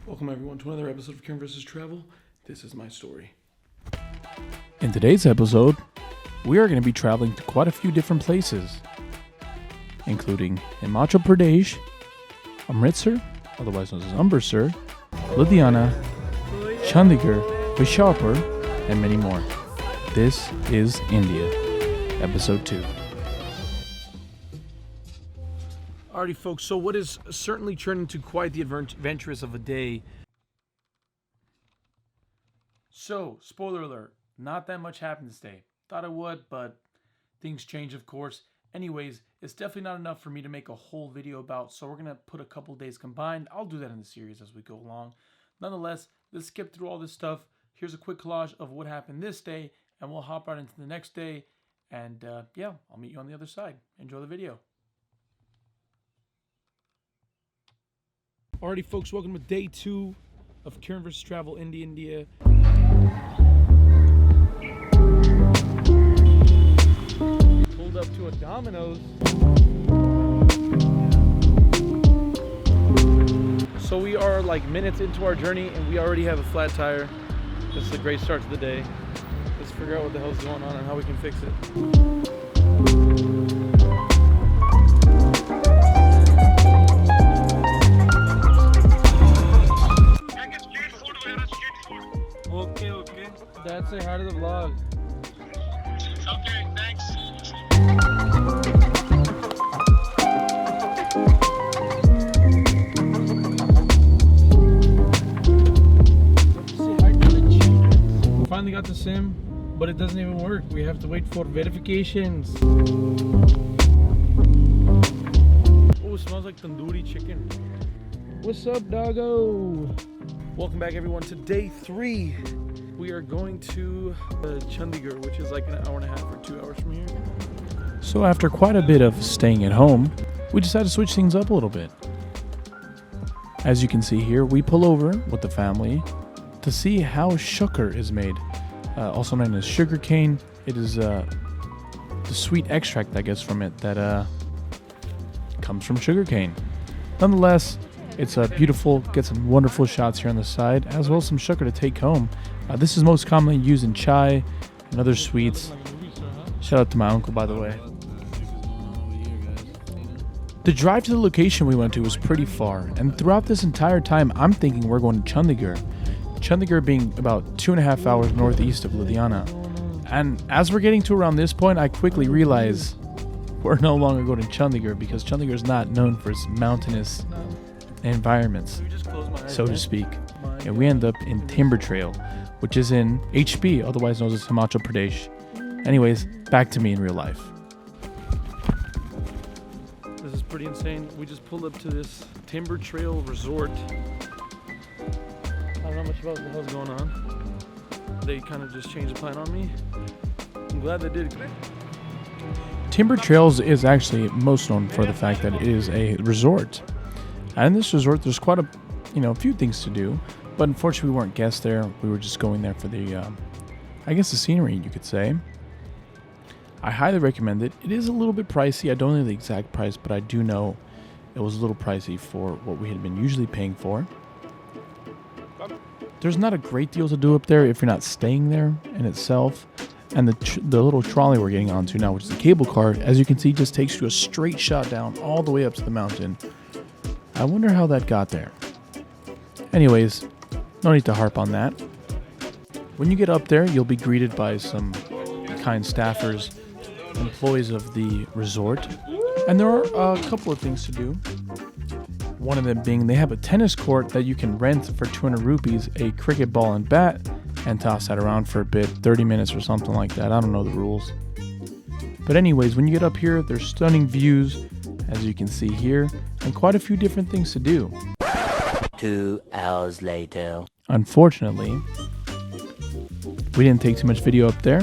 Welcome everyone to another episode of Kiran vs. Travel. This is my story. In today's episode, we are going to be traveling to quite a few different places, including Himachal Pradesh, Amritsar, otherwise known as Amritsar, Ludhiana, Chandigarh, Vishalpur, and many more. This is India, episode 2. Alrighty folks, so what is certainly turned into quite the adventurous of a day. So, spoiler alert, not that much happened this day. Thought it would, but things change of course. Anyways, it's definitely not enough for me to make a whole video about, so we're going to put a couple days combined. I'll do that in the series as we go along. Nonetheless, let's skip through all this stuff. Here's a quick collage of what happened this day, and we'll hop right into the next day. And yeah, I'll meet you on the other side. Enjoy the video. Alrighty folks, welcome to day 2 of Kiran vs. Travel India. Pulled up to a Domino's. So we are like minutes into our journey and we already have a flat tire. This is a great start to the day. Let's figure out what the hell's going on and how we can fix it. Dad, say hi to the vlog. Okay, thanks. Finally got the SIM, but it doesn't even work. We have to wait for verifications. Oh, it smells like tandoori chicken. What's up, doggo? Welcome back, everyone, to day 3. We are going to Chandigarh, which is like an hour and a half or 2 hours from here. So after quite a bit of staying at home, we decided to switch things up a little bit. As you can see here, we pull over with the family to see how shukar is made, also known as sugar cane. It is the sweet extract that gets from it that comes from sugar cane. Nonetheless, it's beautiful, get some wonderful shots here on the side, as well as some sugar to take home. This is most commonly used in chai and other sweets. Shout out to my uncle, by the way. The drive to the location we went to was pretty far, and throughout this entire time, I'm thinking we're going to Chandigarh. Chandigarh being about 2.5 hours northeast of Ludhiana. And as we're getting to around this point, I quickly realize we're no longer going to Chandigarh because Chandigarh is not known for its mountainous environments, so to speak. And we end up in Timber Trail, which is in HP, otherwise known as Himachal Pradesh. Anyways, back to me in real life. This is pretty insane. We just pulled up to this Timber Trail resort. I don't know much about what the hell's going on. They kind of just changed the plan on me. I'm glad they did. Timber Trails is actually most known for the fact that it is a resort. And in this resort, there's quite a few things to do. But unfortunately, we weren't guests there. We were just going there for the, the scenery, you could say. I highly recommend it. It is a little bit pricey. I don't know the exact price, but I do know it was a little pricey for what we had been usually paying for. There's not a great deal to do up there if you're not staying there in itself. And the little trolley we're getting onto now, which is a cable car, as you can see, just takes you a straight shot down all the way up to the mountain. I wonder how that got there. Anyways, no need to harp on that. When you get up there, you'll be greeted by some kind staffers, employees of the resort. And there are a couple of things to do. One of them being they have a tennis court that you can rent for 200 rupees, a cricket ball and bat, and toss that around for a bit, 30 minutes or something like that. I don't know the rules. But anyways, when you get up here, there's stunning views, as you can see here, and quite a few different things to do. 2 hours later. Unfortunately, we didn't take too much video up there.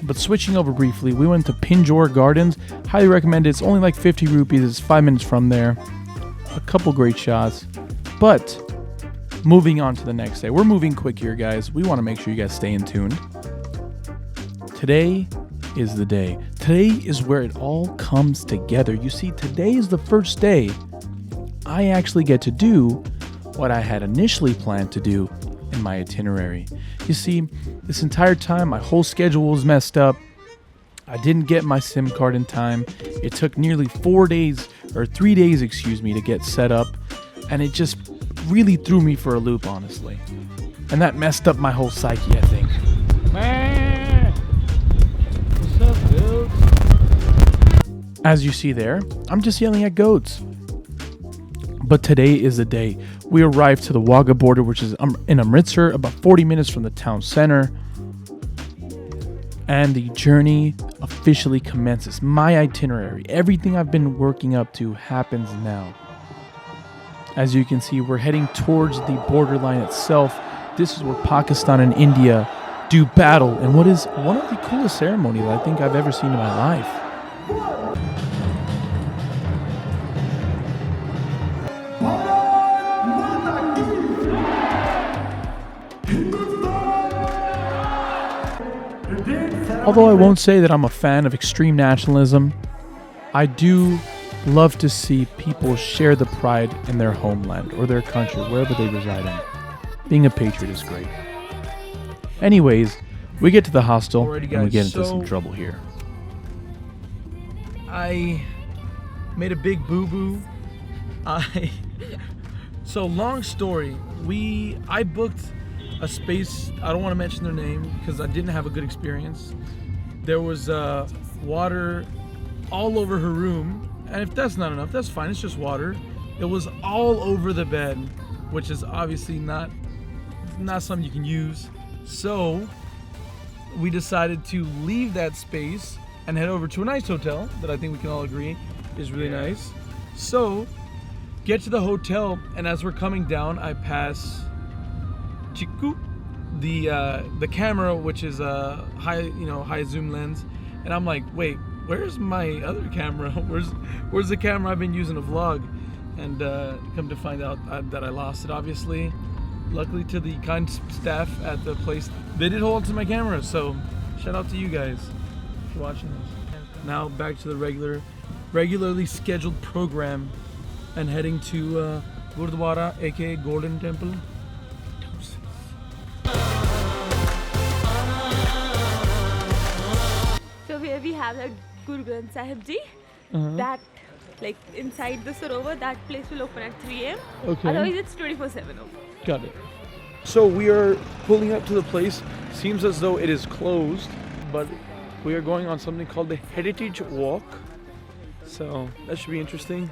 But switching over briefly, we went to Pindal Gardens. Highly recommend it. It's only like 50 rupees. It's 5 minutes from there. A couple great shots. But moving on to the next day. We're moving quick here, guys. We want to make sure you guys stay in tuned. Today is the day. Today is where it all comes together. You see, today is the first day I actually get to do what I had initially planned to do in my itinerary. You see, this entire time my whole schedule was messed up. I didn't get my SIM card in time. It took nearly 3 days, to get set up, and it just really threw me for a loop, honestly. And that messed up my whole psyche, I think. What's up, goats? As you see there, I'm just yelling at goats. But today is the day. We arrived to the Wagah Border, which is in Amritsar, about 40 minutes from the town center. And the journey officially commences. My itinerary, everything I've been working up to happens now. As you can see, we're heading towards the borderline itself. This is where Pakistan and India do battle, and what is one of the coolest ceremonies I think I've ever seen in my life. Although I won't say that I'm a fan of extreme nationalism, I do love to see people share the pride in their homeland or their country, wherever they reside in. Being a patriot is great. Anyways, we get to the hostel and we get into some trouble here. I made a big boo-boo. So long story, I booked a space. I don't want to mention their name because I didn't have a good experience. There was water all over her room, and if that's not enough, that's fine. It's just water. It was all over the bed, which is obviously not something you can use. So we decided to leave that space and head over to a nice hotel that I think we can all agree is really nice. So get to the hotel, and as we're coming down, I pass Chiku, the camera, which is a high zoom lens, and I'm like, wait, where's my other camera? Where's the camera I've been using to vlog? And come to find out that I lost it, obviously. Luckily to the kind staff at the place, they did hold on to my camera, so shout out to you guys for watching this. Now back to the regularly scheduled program and heading to Gurdwara, aka Golden Temple. So here we have that Guru Granth Sahib Ji. That, like inside the Sarovar, that place will open at 3 a.m. Okay. Otherwise it's 24/7 open. Got it. So we are pulling up to the place. Seems as though it is closed, but we are going on something called the Heritage Walk. So that should be interesting.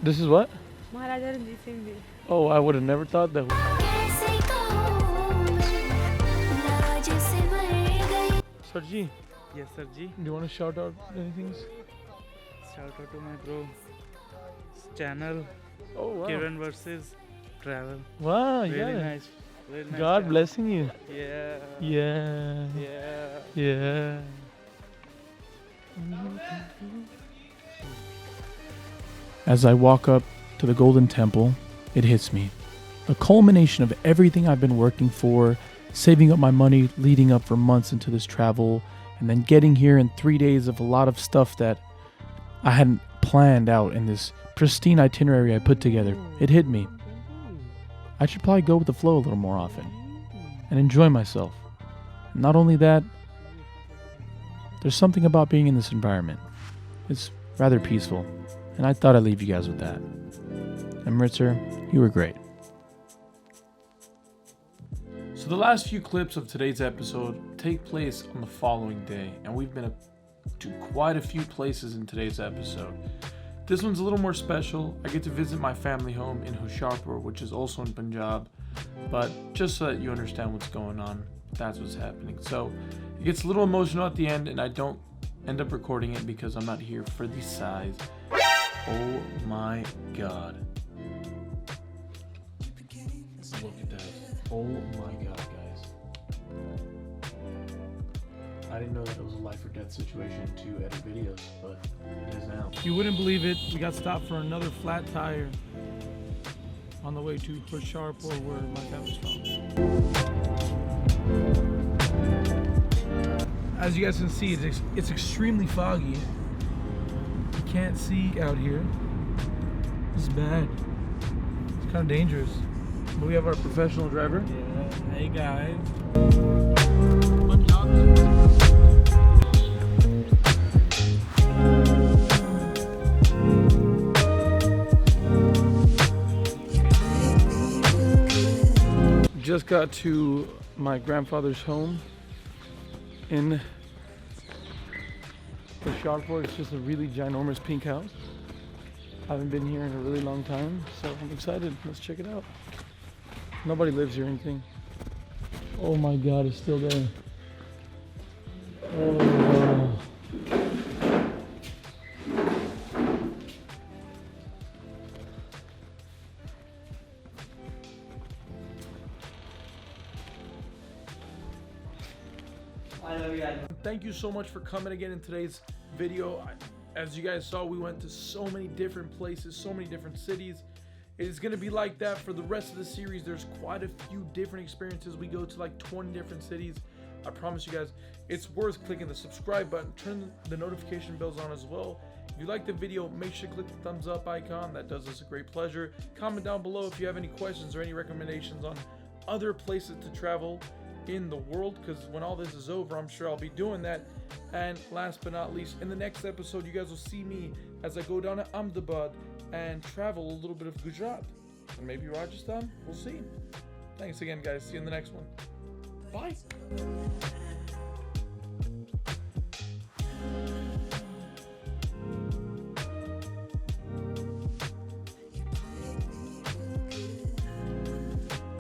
This is what? Maharaja Ranjit Singh Ji. Oh, I would have never thought that. Sarji, Yes, sir ji. do you want to shout out anything? Shout out to my bro channel Oh, wow. Kiran versus Travel. Wow, Really yeah. nice. Very nice. God channel. blessing you. Yeah. Yeah. Yeah. Yeah. As I walk up to the Golden Temple, it hits me. The culmination of everything I've been working for, saving up my money, leading up for months into this travel, and then getting here in 3 days of a lot of stuff that I hadn't planned out in this pristine itinerary I put together. It hit me. I should probably go with the flow a little more often and enjoy myself. Not only that, there's something about being in this environment. It's rather peaceful, and I thought I'd leave you guys with that. Amritsar, you were great. So the last few clips of today's episode take place on the following day, and we've been to quite a few places in today's episode. This one's a little more special. I get to visit my family home in Hostel, which is also in Punjab, but just so that you understand what's going on, that's what's happening. So it gets a little emotional at the end, and I don't end up recording it because I'm not here for the size. Oh my god. Look at that. Oh my god, guys. I didn't know that it was a life or death situation to edit videos, but it is now. You wouldn't believe it, we got stopped for another flat tire on the way to Hoshiarpur, where my family's from. As you guys can see, it's extremely foggy. can't see out here. This is bad. It's kind of dangerous. But we have our professional driver. Yeah, hey guys. Just got to my grandfather's home in Hostel. It's just a really ginormous pink house. I haven't been here in a really long time, so I'm excited. Let's check it out. Nobody lives here or anything. Oh my god, it's still there. Oh. Thank you so much for coming again in today's video. As you guys saw, we went to so many different places, so many different cities. It is going to be like that for the rest of the series. There's quite a few different experiences. We go to like 20 different cities. I promise you guys, it's worth clicking the subscribe button. Turn the notification bells on as well. If you like the video, make sure to click the thumbs up icon. That does us a great pleasure. Comment down below if you have any questions or any recommendations on other places to travel in the world, because when all this is over, I'm sure I'll be doing that. And last but not least, in the next episode, you guys will see me as I go down to Ahmedabad and travel a little bit of Gujarat and maybe Rajasthan. We'll see. Thanks again, guys. See you in the next one. Bye.